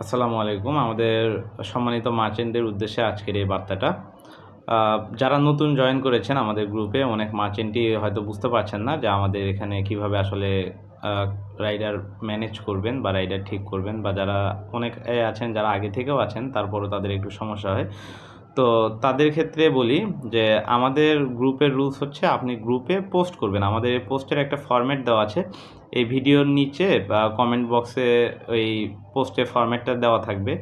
আসসালামু আলাইকুম। আমাদের সম্মানিত মার্চেন্টদের উদ্দেশ্যে আজকের এই বার্তাটা। যারা নতুন জয়েন করেছেন আমাদের গ্রুপে, অনেক মার্চেন্টই হয়তো বুঝতে পারছেন না যে আমাদের এখানে কিভাবে আসলে আ রাইডার ম্যানেজ করবেন বা রাইডার ঠিক করবেন, বা যারা অনেকে আছেন যারা আগে থেকেও আছেন তারপরও তাদের একটু সমস্যা হয়। তো তাদের ক্ষেত্রে বলি যে আমাদের গ্রুপের রুলস হচ্ছে আপনি গ্রুপে পোস্ট করবেন। আমাদের এই পোস্টের একটা ফরম্যাট দেওয়া আছে। এই ভিডিওর নিচে বা কমেন্ট বক্সে ওই পোস্টের ফরম্যাটটা দেওয়া থাকবে,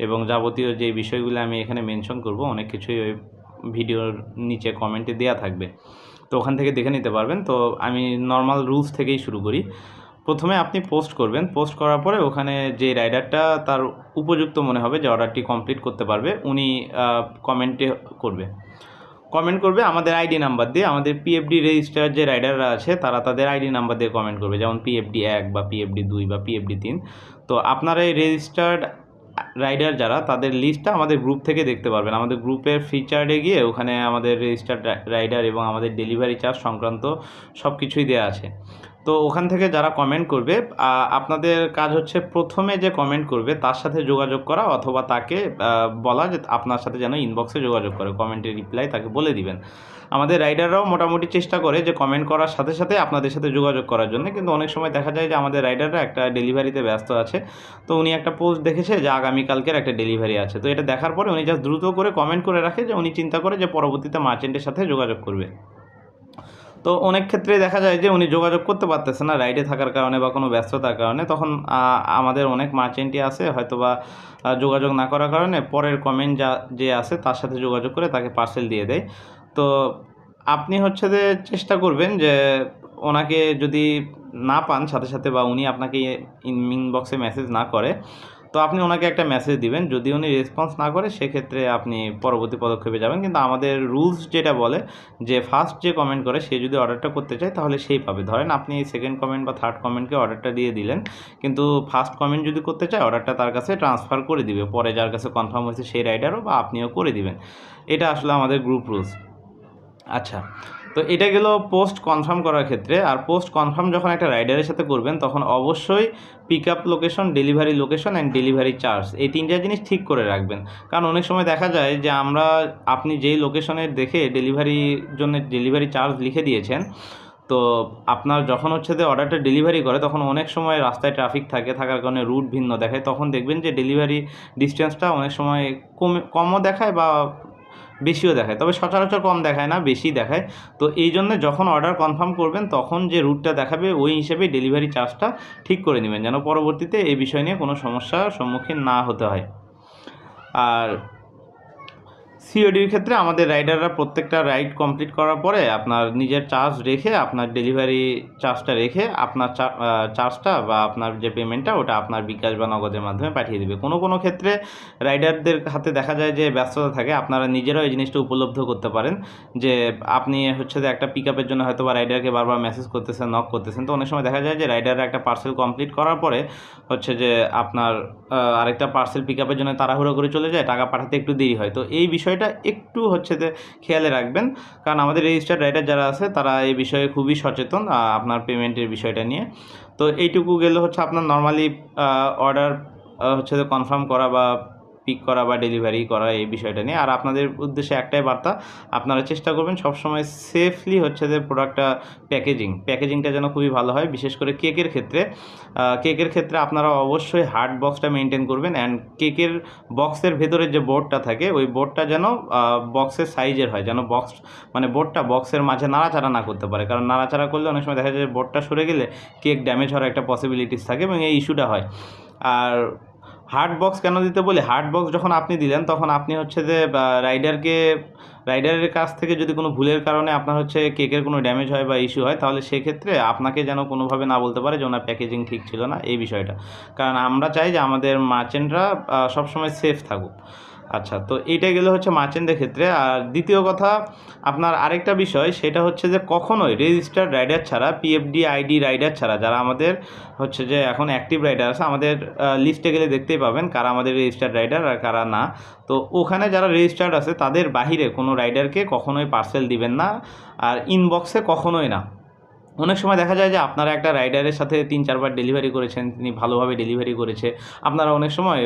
এবং যাবতীয় যে বিষয়গুলো আমি এখানে মেনশন করব অনেক কিছুই ওই ভিডিওর নিচে কমেন্টে দেওয়া থাকবে। তো ওখান থেকে দেখে নিতে পারবেন। তো আমি নর্মাল রুলস থেকেই শুরু করি। প্রথমে আপনি পোস্ট করবেন। পোস্ট করার পরে ওখানে যে রাইডারটা তার উপযুক্ত মনে হবে যে অর্ডারটি কমপ্লিট করতে পারবে, উনি কমেন্টে করবে। কমেন্ট করবে আমাদের আইডি নাম্বার দিয়ে। আমাদের পিএফডি রেজিস্টার যে রাইডাররা আছে তারা তাদের আইডি নাম্বার দিয়ে কমেন্ট করবে, যেমন পিএফডি 1 বা পিএফডি 2 বা পিএফডি 3। তো আপনারা এই রেজিস্টার্ড রাইডার যারা, তাদের লিস্টটা আমাদের গ্রুপ থেকে দেখতে পারবেন। আমাদের গ্রুপের ফিচার্ডে গিয়ে ওখানে আমাদের রেজিস্টার্ড রাইডার এবং আমাদের ডেলিভারি চার্জ সংক্রান্ত সব কিছুই দেওয়া আছে। তো ওখান থেকে যারা কমেন্ট করবে, আপনাদের কাজ হচ্ছে প্রথমে যে কমেন্ট করবে তার সাথে যোগাযোগ করা, অথবা তাকে বলা যে আপনার সাথে যেন ইনবক্সে যোগাযোগ করে, কমেন্টের রিপ্লাই তাকে বলে দিবেন। আমাদের রাইডাররাও মোটামুটি চেষ্টা করে যে কমেন্ট করার সাথে সাথে আপনাদের সাথে যোগাযোগ করার জন্য, কিন্তু অনেক সময় দেখা যায় যে আমাদের রাইডাররা একটা ডেলিভারিতে ব্যস্ত আছে। তো উনি একটা পোস্ট দেখেছে যে আগামীকালকের একটা ডেলিভারি আছে, তো এটা দেখার পরে উনি জাস্ট দ্রুত করে কমেন্ট করে রাখে যে উনি চিন্তা করে যে পরবর্তীতে মার্চেন্টের সাথে যোগাযোগ করবে। তো অনেক ক্ষেত্রেই দেখা যায় যে উনি যোগাযোগ করতে পারতেছে না রাইডে থাকার কারণে বা কোনো ব্যস্ততার কারণে। তখন আমাদের অনেক মার্চেন্টই আছে হয়তোবা যোগাযোগ না করার কারণে পরের কমেন্ট যে আসে তার সাথে যোগাযোগ করে তাকে পার্সেল দিয়ে দেয়। তো আপনি হচ্ছে যে চেষ্টা করবেন যে ওনাকে যদি না পান সাথে সাথে, বা উনি আপনাকে ইনবক্সে মেসেজ না করে, তো আপনি ওনাকে একটা মেসেজ দিবেন। যদি উনি রেসপন্স না করে সেক্ষেত্রে আপনি পরবর্তী পদক্ষেপে যাবেন। কিন্তু আমাদের রুলস যেটা বলে যে ফার্স্ট যে কমেন্ট করে সে যদি অর্ডারটা করতে চায় তাহলে সেই পাবে। ধরেন আপনি সেকেন্ড কমেন্ট বা থার্ড কমেন্টকে অর্ডারটা দিয়ে দিলেন, কিন্তু ফার্স্ট কমেন্ট যদি করতে চায় অর্ডারটা তার কাছে ট্রান্সফার করে দিবে, পরে যার কাছে কনফার্ম হয়েছে সেই রাইডারও বা আপনিও করে দিবেন। এটা আসলে আমাদের গ্রুপ রুলস। আচ্ছা, তো এটা গেল পোস্ট কনফার্ম করার ক্ষেত্রে। আর পোস্ট কনফার্ম যখন একটা রাইডারের সাথে করবেন তখন অবশ্যই pick up location, delivery location and delivery charge, এই 3টা জিনিস ঠিক করে রাখবেন। কারণ অনেক সময় দেখা যায় যে আপনি যেই লোকেশনে দেখে ডেলিভারির জন্য ডেলিভারি চার্জ লিখে দিয়েছেন, তো আপনার যখন হচ্ছে যে অর্ডারটা ডেলিভারি করে তখন অনেক সময় রাস্তায় ট্রাফিক থাকার কারণে রুট ভিন্ন দেখায়। তখন দেখবেন যে ডেলিভারি ডিস্টেন্সটা অনেক সময় কমও দেখায় বা বেশিও দেখায়, তবে সচরাচর কম দেখায় না, বেশি দেখায়। তো এই জন্য যখন অর্ডার কনফার্ম করবেন তখন যে রুটটা দেখাবে ওই হিসেবে ডেলিভারি চার্জটা ঠিক করে নেবেন, যেন পরবর্তীতে এই বিষয় নিয়ে কোনো সমস্যার সম্মুখীন না হতে হয়। আর সিওডির ক্ষেত্রে আমাদের রাইডাররা প্রত্যেকটা রাইড কমপ্লিট করার পরে আপনার নিজের চার্জ রেখে, আপনার ডেলিভারি চার্জটা রেখে আপনার চার্জটা বা আপনার যে পেমেন্টটা ওটা আপনার বিকাশ বা নগদের মাধ্যমে পাঠিয়ে দেবে। কোনো কোনো ক্ষেত্রে রাইডারদের হাতে দেখা যায় যে ব্যস্ততা থাকে, আপনারা নিজেরাও এই জিনিসটা উপলব্ধ করতে পারেন যে আপনি হচ্ছে যে একটা পিক আপের জন্য হয়তো বা রাইডারকে বারবার মেসেজ করতেছেন, নক করতেছেন। তো অনেক সময় দেখা যায় যে রাইডাররা একটা পার্সেল কমপ্লিট করার পরে হচ্ছে যে আপনার আরেকটা পার্সেল পিক আপের জন্য তাড়াহুড়ো করে চলে যায়, টাকা পাঠাতে একটু দেরি হয়। তো এই বিষয়টা একটু হচ্ছে যে খেয়ালে রাখবেন, কারণ আমাদের রেজিস্টার্ড রাইডার যারা আছে তারা এই বিষয়ে খুবই সচেতন আপনার পেমেন্টের বিষয়টা নিয়ে। তো এইটুকু গেলে হচ্ছে আপনার নর্মালি অর্ডার হচ্ছে যে কনফার্ম করা বা পিক করা বা ডেলিভারি করা এই বিষয়টা নিয়ে। আর আপনাদের উদ্দেশ্যে একটাই বার্তা, আপনারা চেষ্টা করবেন সবসময় সেফলি হচ্ছে যে প্রোডাক্টটা প্যাকেজিংটা যেন খুবই ভালো হয়। বিশেষ করে কেকের ক্ষেত্রে আপনারা অবশ্যই হার্ড বক্সটা মেনটেন করবেন, অ্যান্ড কেকের বক্সের ভেতরে যে বোর্ডটা থাকে ওই বোর্ডটা যেন বক্সের সাইজের হয়, যেন বোর্ডটা বক্সের মাঝে নাড়াচাড়া না করতে পারে। কারণ নাড়াচাড়া করলে অনেক সময় দেখা যায় বোর্ডটা সরে গেলে কেক ড্যামেজ হওয়ার একটা পসিবিলিটিস থাকে এবং এই ইস্যুটা হয়। আর হার্ড বক্স কেন দিতে বলি, হার্ড বক্স যখন আপনি দিলেন তখন আপনি হচ্ছে যে রাইডারের কাছ থেকে যদি কোনো ভুলের কারণে আপনার হচ্ছে কেকের কোনো ড্যামেজ হয় বা ইস্যু হয়, তাহলে সেক্ষেত্রে আপনাকে যেন কোনোভাবে না বলতে পারে যে ওনার প্যাকেজিং ঠিক ছিল না, এই বিষয়টা। কারণ আমরা চাই যে আমাদের মার্চেন্টরা সবসময় সেফ থাকুক। আচ্ছা, তো এইটা গেলে হচ্ছে মার্চেন্টের ক্ষেত্রে। আর দ্বিতীয় কথা, আপনার আরেকটা বিষয় সেটা হচ্ছে যে কখনোই রেজিস্টার্ড রাইডার ছাড়া, পিএফডি আইডি রাইডার ছাড়া, যারা আমাদের হচ্ছে যে এখন অ্যাক্টিভ রাইডার আছে, আমাদের লিস্টে গেলে দেখতেই পাবেন কারা আমাদের রেজিস্টার্ড রাইডার আর কারা না। তো ওখানে যারা রেজিস্টার্ড আছে তাদের বাহিরে কোনো রাইডারকে কখনোই পার্সেল দিবেন না, আর ইনবক্সে কখনোই না। অনেক সময় দেখা যায় যে আপনারা একটা রাইডারের সাথে ৩-৪ বার ডেলিভারি করেছেন, তিনি ভালোভাবে ডেলিভারি করেছে। আপনারা অনেক সময়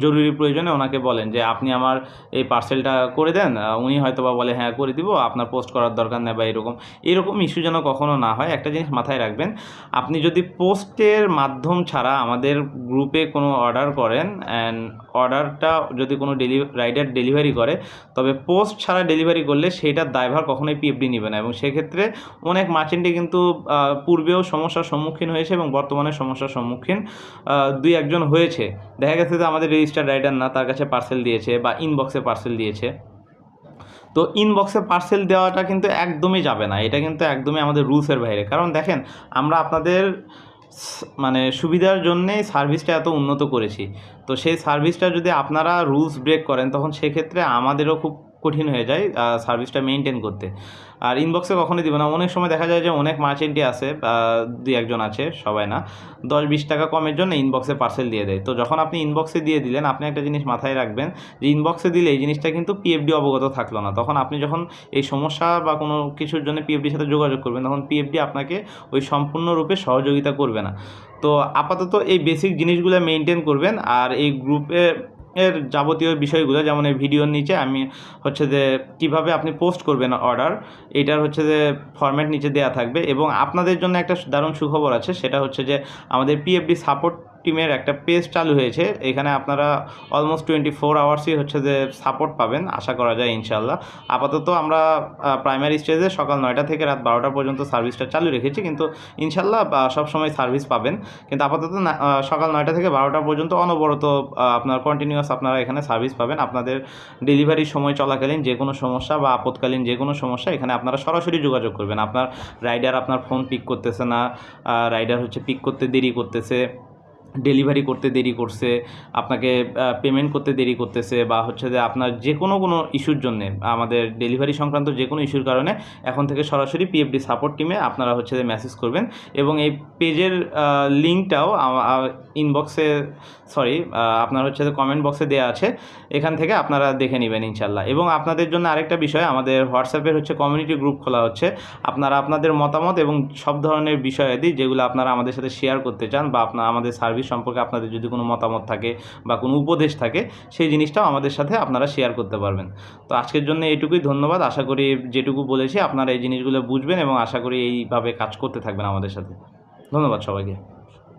জরুরি প্রয়োজনে ওনাকে বলেন যে, "আপনি আমার এই পার্সেলটা করে দেন।" উনি হয়তোবা বলে, "হ্যাঁ, করে দিব। আপনার পোস্ট করার দরকার নেই" বা এরকম। এরকম ইস্যু যেন কখনো না হয়, একটা জিনিস মাথায় রাখবেন। আপনি যদি পোস্টের মাধ্যম ছাড়া আমাদের গ্রুপে কোনো অর্ডার করেন অ্যান্ড অর্ডারটা যদি কোনো রাইডার ডেলিভারি করে, তবে পোস্ট ছাড়া ডেলিভারি করলে সেইটার দায়ভার কখনোই পিএফডি নিবে না, এবং সেক্ষেত্রে অনেক মার্চেন্টই কিন্তু পূর্বেও সমস্যার সম্মুখীন হয়েছে এবং বর্তমানে সমস্যার সম্মুখীন ২-১ জন হয়েছে। দেখা গেছে যে আমাদের রেজিস্টার্ড রাইডার না, তার কাছে পার্সেল দিয়েছে বা ইনবক্সে পার্সেল দিয়েছে। তো ইনবক্সে পার্সেল দেওয়াটা কিন্তু একদমই যাবে না। এটা কিন্তু একদমই আমাদের রুলসের বাইরে। কারণ দেখেন, আমরা আপনাদের মানে সুবিধার জন্যেই সার্ভিসটা এত উন্নত করেছি। তো সেই সার্ভিসটা যদি আপনারা রুলস ব্রেক করেন, তখন সেক্ষেত্রে আমাদেরও খুব কঠিন হয়ে যায় সার্ভিসটা মেইনটেইন করতে। আর ইনবক্সে কখনোই দিব না। অনেক সময় দেখা যায় যে অনেক মার্চেন্টই আছে, ২-১ জন আছে, সবাই না। ১০-২০ টাকা কমের জন্য ইনবক্সে পার্সেল দিয়ে দেয়। তো যখন আপনি ইনবক্সে দিয়ে দিলেন, আপনি একটা জিনিস মাথায় রাখবেন যে ইনবক্সে দিলে এই জিনিসটা কিন্তু পিএফডি অবগত থাকলো না। তখন আপনি যখন এই সমস্যা বা কোনো কিছুর জন্য পিএফডির সাথে যোগাযোগ করবেন, তখন পিএফডি আপনাকে ওই সম্পূর্ণরূপে সহযোগিতা করবে না। তো আপাতত এই বেসিক জিনিসগুলো মেইনটেইন করবেন। আর এই গ্রুপের যাবতীয় বিষয়গুলো, যেমন এই ভিডিওর নিচে আমি হচ্ছে যে কীভাবে আপনি পোস্ট করবেন অর্ডার, এইটার হচ্ছে যে ফরম্যাট নিচে দেওয়া থাকবে। এবং আপনাদের জন্য একটা দারুণ সুখবর আছে, সেটা হচ্ছে যে আমাদের পিএফডি সাপোর্ট টিমের একটা পেজ চালু হয়েছে। এখানে আপনারা অলমোস্ট 24 আওয়ার্সই হচ্ছে যে সাপোর্ট পাবেন, আশা করা যায় ইনশাআল্লাহ। আপাতত আমরা প্রাইমারি স্টেজে সকাল 9টা থেকে রাত 12টা পর্যন্ত সার্ভিসটা চালু রেখেছি, কিন্তু ইনশাআল্লাহ সবসময় সার্ভিস পাবেন। কিন্তু আপাতত সকাল 9টা থেকে 12টা পর্যন্ত অনবরত আপনার কন্টিনিউয়াস আপনারা এখানে সার্ভিস পাবেন। আপনাদের ডেলিভারির সময় চলাকালীন যে কোনো সমস্যা বা আপৎকালীন যে কোনো সমস্যা, এখানে আপনারা সরাসরি যোগাযোগ করবেন। আপনার রাইডার আপনার ফোন পিক করতেছে না, রাইডার হচ্ছে পিক করতে দেরি করতেছে, ডেলিভারি করতে দেরি করছে, আপনাকে পেমেন্ট করতে দেরি করতেছে, বা হচ্ছে যে আপনার যে কোনো ইস্যুর জন্যে, আমাদের ডেলিভারি সংক্রান্ত যে কোনো ইস্যুর কারণে এখন থেকে সরাসরি পিএফডি সাপোর্ট টিমে আপনারা হচ্ছে যে মেসেজ করবেন। এবং এই পেজের লিঙ্কটাও ইনবক্সে আপনার হচ্ছে যে কমেন্ট বক্সে দেওয়া আছে, এখান থেকে আপনারা দেখে নেবেন ইনশাল্লাহ। এবং আপনাদের জন্য আরেকটা বিষয়, আমাদের হোয়াটসঅ্যাপের হচ্ছে কমিউনিটি গ্রুপ খোলা হচ্ছে। আপনারা আপনাদের মতামত এবং সব ধরনের বিষয়াদি যেগুলো আপনারা আমাদের সাথে শেয়ার করতে চান, বা আমাদের সার্ভিস সম্পর্কে আপনাদের যদি কোনো মতামত থাকে বা কোনো উপদেশ থাকে, সেই জিনিসটাও আমাদের সাথে আপনারা শেয়ার করতে পারবেন। তো আজকের জন্য এইটুকুই, ধন্যবাদ। আশা করি যেটুকু বলেছি আপনারা এই জিনিসগুলো বুঝবেন এবং আশা করি এইভাবে কাজ করতে থাকবেন আমাদের সাথে। ধন্যবাদ সবাইকে।